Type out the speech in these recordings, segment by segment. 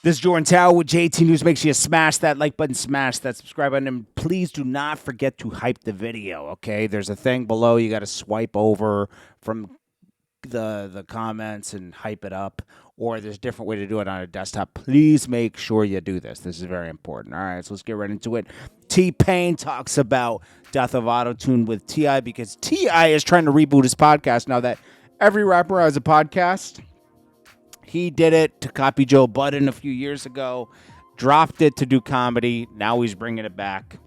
This is Jordan Tower with JT News. Make sure you smash that like button, smash that subscribe button, and please do not forget to hype the video, okay? There's a thing below. You got to swipe over from the comments and hype it up, or there's a different way to do it on a desktop. Please make sure you do this. This is very important. All right, so let's get right into it. T-Pain talks about death of autotune with T.I. because T.I. is trying to reboot his podcast now that every rapper has a podcast. He did it to copy Joe Budden a few years ago, dropped it to do comedy. Now he's bringing it back.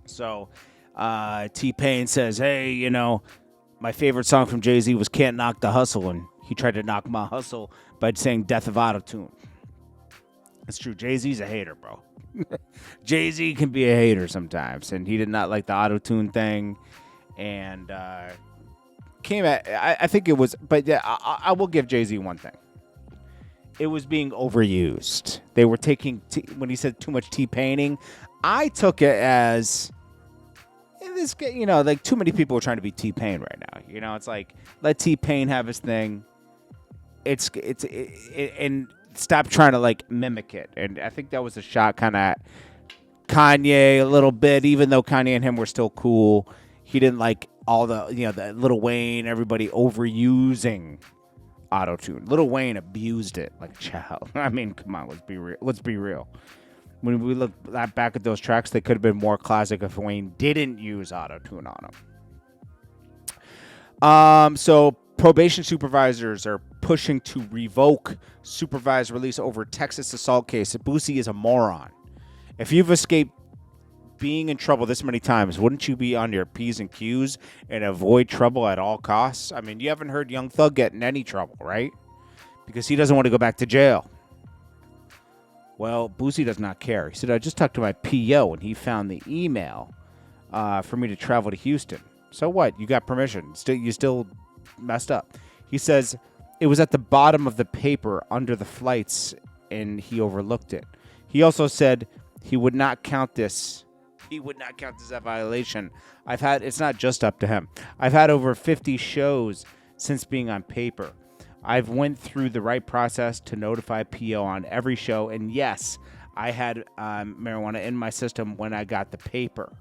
So T-Pain says, hey, you know, my favorite song from Jay-Z was Can't Knock the Hustle, and he tried to knock my hustle by saying death of autotune. It's true. Jay-Z's a hater, bro. Jay-Z can be a hater sometimes, and he did not like the autotune thing. And came at, I think it was, but yeah, I will give Jay-Z one thing. It was being overused. They were taking, when he said too much T-Paining, I took it as, this, you know, like too many people are trying to be T-Pain right now. You know, it's like, let T-Pain have his thing. And stop trying to like mimic it. And I think that was a shot kind of at Kanye a little bit, even though Kanye and him were still cool. He didn't like all the, you know, the Lil Wayne, everybody overusing autotune. Lil Wayne abused it like a child. I mean, come on, let's be real. Let's be real. When we look back at those tracks, they could have been more classic if Wayne didn't use autotune on them. So probation supervisors are pushing to revoke supervised release over Texas assault case. Boosie is a moron. If you've escaped being in trouble this many times, wouldn't you be on your P's and Q's and avoid trouble at all costs? I mean, you haven't heard Young Thug get in any trouble, right? Because he doesn't want to go back to jail. Well, Boosie does not care. He said, I just talked to my PO, and he found the email for me to travel to Houston. So what? You got permission. You still messed up. He says, it was at the bottom of the paper under the flights, and he overlooked it. He also said he would not count this. He would not count this as a violation. It's not just up to him. I've had over 50 shows since being on paper. I've went through the right process to notify PO on every show. And yes, I had marijuana in my system when I got the paper.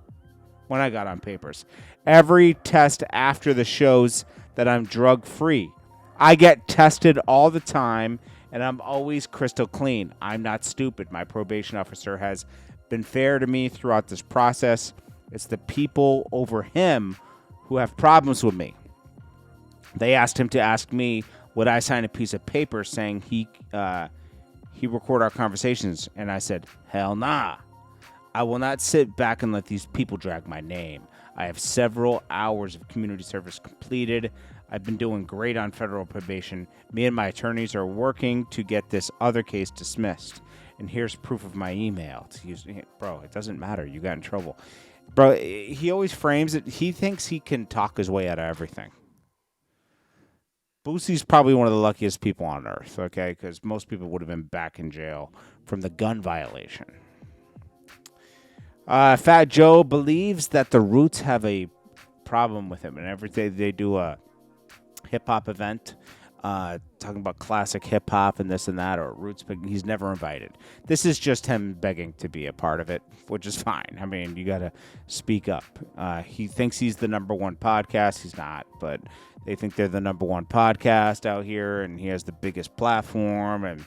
When I got on papers. Every test after the shows that I'm drug free. I get tested all the time and I'm always crystal clean. I'm not stupid. My probation officer has been fair to me throughout this process. It's the people over him who have problems with me. They asked him to ask me, would I sign a piece of paper saying he record our conversations? And I said, hell nah. I will not sit back and let these people drag my name. I have several hours of community service completed. I've been doing great on federal probation. Me and my attorneys are working to get this other case dismissed. And here's proof of my email. Bro, it doesn't matter. You got in trouble. Bro, he always frames it. He thinks he can talk his way out of everything. Boosie's probably one of the luckiest people on earth, okay? Because most people would have been back in jail from the gun violation. Fat Joe believes that the Roots have a problem with him. And every day they do a hip-hop event talking about classic hip-hop and this and that, or Roots, but he's never invited. This is just him begging to be a part of it, which is fine. I mean, you got to speak up. He thinks he's the number one podcast. He's not, but they think they're the number one podcast out here, and he has the biggest platform, and,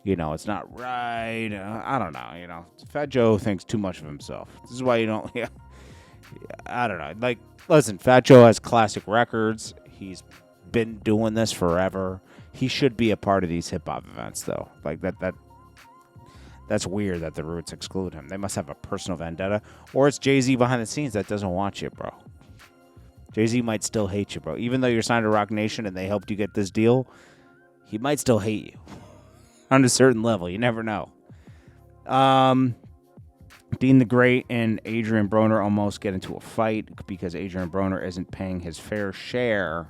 you know, it's not right. I don't know, you know. Fat Joe thinks too much of himself. This is why you don't, yeah. I don't know. Like, listen, Fat Joe has classic records. He's been doing this forever. He should be a part of these hip-hop events, though. Like, that's weird that the Roots exclude him. They must have a personal vendetta. Or it's Jay-Z behind the scenes that doesn't want you, bro. Jay-Z might still hate you, bro. Even though you're signed to Rock Nation and they helped you get this deal, he might still hate you. On a certain level. You never know. Deen the Great and Adrien Broner almost get into a fight because Adrien Broner isn't paying his fair share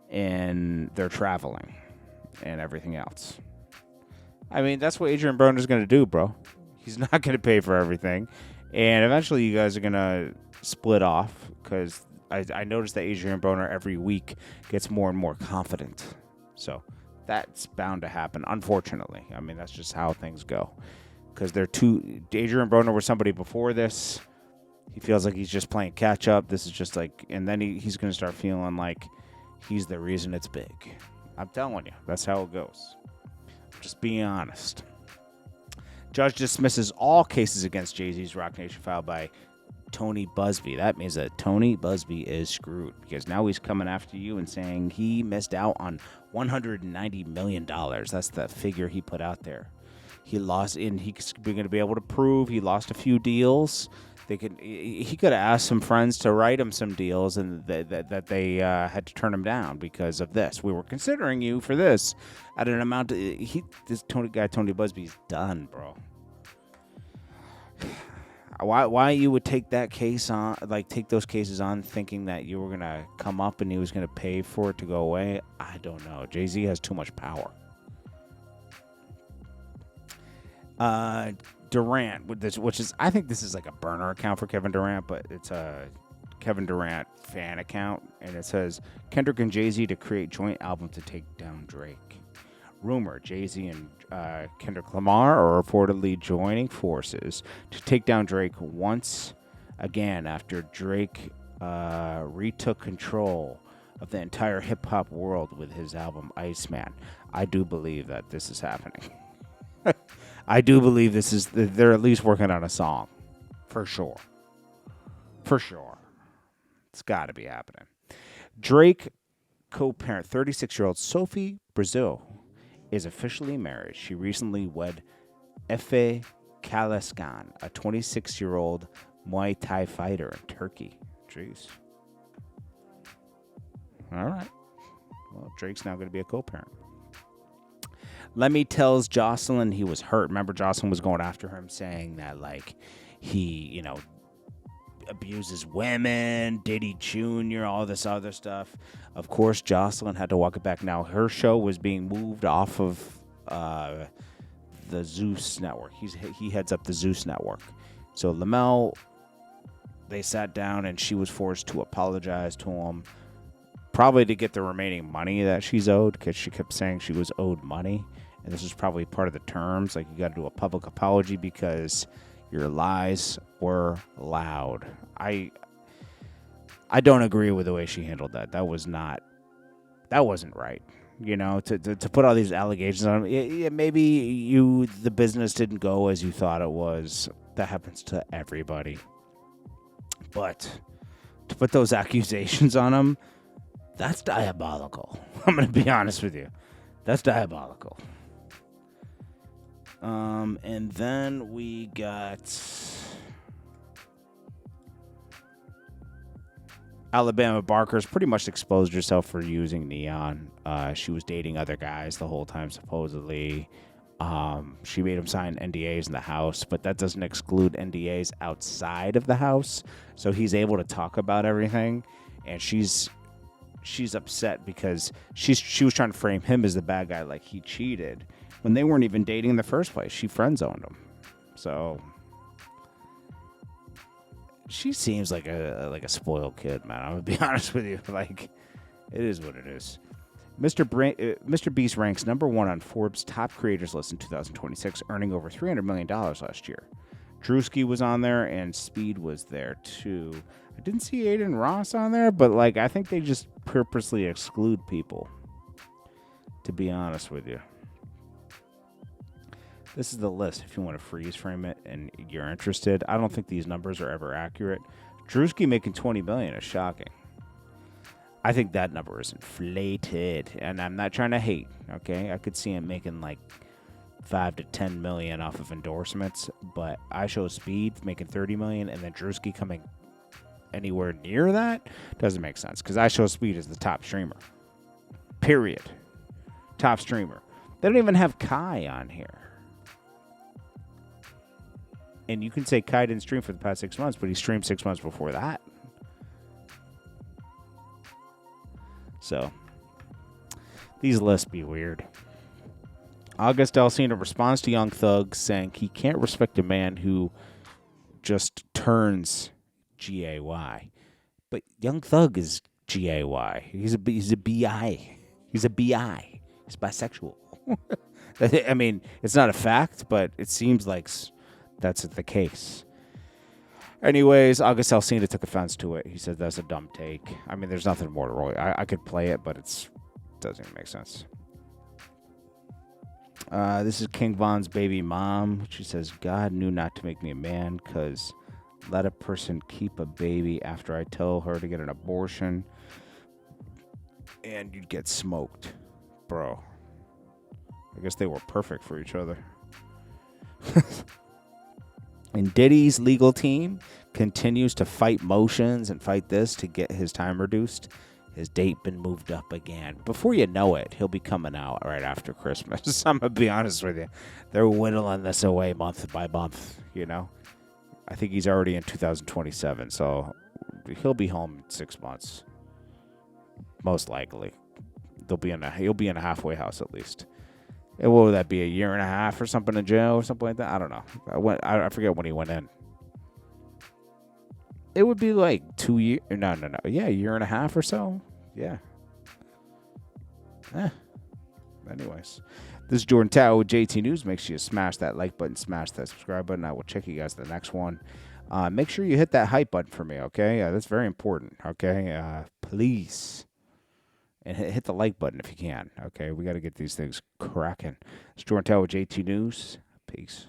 in their traveling and everything else. I mean, that's what Adrien Broner's going to do, bro. He's not going to pay for everything. And eventually you guys are going to split off because I noticed that Adrien Broner every week gets more and more confident. So That's bound to happen, unfortunately. I mean, that's just how things go. Because Adrien and Broner were somebody before this. He feels like he's just playing catch up. This is just like, and then he's going to start feeling like he's the reason it's big. I'm telling you, that's how it goes. Just being honest. Judge dismisses all cases against Jay-Z's Roc Nation filed by Tony Buzbee. That means that Tony Buzbee is screwed because now he's coming after you and saying he missed out on $190 million. That's the figure he put out there. He lost, and he's going to be able to prove he lost a few deals. He could have asked some friends to write him some deals, and that they had to turn him down because of this. We were considering you for this at an amount. Tony Buzbee's done, bro. Why you would take that case on, like take those cases on, thinking that you were gonna come up and he was gonna pay for it to go away? I don't know. Jay-Z has too much power. Durant, which is, I think this is like a burner account for Kevin Durant, but it's a Kevin Durant fan account, and it says Kendrick and Jay-Z to create joint album to take down Drake. Rumor, Jay-Z and Kendrick Lamar are reportedly joining forces to take down Drake once again after Drake retook control of the entire hip-hop world with his album Iceman. I do believe that this is happening. I do believe they're at least working on a song. For sure. For sure. It's got to be happening. Drake co-parent 36-year-old Sophie Brazzil is officially married. She recently wed Efe Kalaskan, a 26-year-old Muay Thai fighter in Turkey. Jeez. All right. Well, Drake's now going to be a co-parent. Lemmy tells Jocelyn he was hurt. Remember, Jocelyn was going after him, saying that, like, he, abuses women, Diddy Jr., all this other stuff. Of course, Jocelyn had to walk it back. Now, her show was being moved off of the Zeus Network. He heads up the Zeus Network. So, Lamel, they sat down, and she was forced to apologize to him, probably to get the remaining money that she's owed, because she kept saying she was owed money. And this is probably part of the terms. Like, you got to do a public apology because your lies were loud. I don't agree with the way she handled that. That wasn't right. To put all these allegations on him. Maybe the business didn't go as you thought it was. That happens to everybody. But to put those accusations on him, that's diabolical. I'm going to be honest with you. That's diabolical. And then we got Alabama Barker's pretty much exposed herself for using neon. She was dating other guys the whole time, supposedly. She made him sign NDAs in the house, but that doesn't exclude NDAs outside of the house. So he's able to talk about everything, and she's upset because she was trying to frame him as the bad guy, like he cheated, when they weren't even dating in the first place. She friend-zoned him. So she seems like a spoiled kid, man. I'm going to be honest with you. Like, it is what it is. MrBeast ranks number 1 on Forbes Top Creators list in 2026, earning over $300 million last year. Drewski was on there, and Speed was there, too. I didn't see Adrien Ross on there, but, like, I think they just purposely exclude people, to be honest with you. This is the list if you want to freeze frame it and you're interested. I don't think these numbers are ever accurate. Drewski making $20 million is shocking. I think that number is inflated, and I'm not trying to hate, okay? I could see him making like $5 to $10 million off of endorsements, but iShowSpeed making $30 million and then Drewski coming anywhere near that doesn't make sense, because iShowSpeed is the top streamer. Period. Top streamer. They don't even have Kai on here. And you can say Kai didn't stream for the past 6 months, but he streamed 6 months before that. So, these lists be weird. August Alsina responds to Young Thug saying he can't respect a man who just turns G-A-Y. But Young Thug is G-A-Y. He's a B-I. He's a B-I. He's bisexual. I mean, it's not a fact, but it seems like that's the case. Anyways, August Alsina took offense to it. He said that's a dumb take. I mean, there's nothing more to really. I could play it, but it doesn't even make sense. This is King Von's baby mom. She says, God knew not to make me a man because let a person keep a baby after I tell her to get an abortion and you'd get smoked. Bro. I guess they were perfect for each other. And Diddy's legal team continues to fight motions and fight this to get his time reduced. His date been moved up again. Before you know it, he'll be coming out right after Christmas. I'm going to be honest with you. They're whittling this away month by month, you know. I think he's already in 2027, so he'll be home in 6 months. Most likely. He'll be in a halfway house at least. And what would that be, a year and a half or something in jail or something like that? I don't know. I forget when he went in. It would be like 2 years. No. Yeah, a year and a half or so. Yeah. Anyways. This is Jordan Tao with JT News. Make sure you smash that like button, smash that subscribe button. I will check you guys the next one. Make sure you hit that hype button for me, okay? That's very important, okay? Please. And hit the like button if you can, okay? We got to get these things cracking. It's Jordan Tao with JT News. Peace.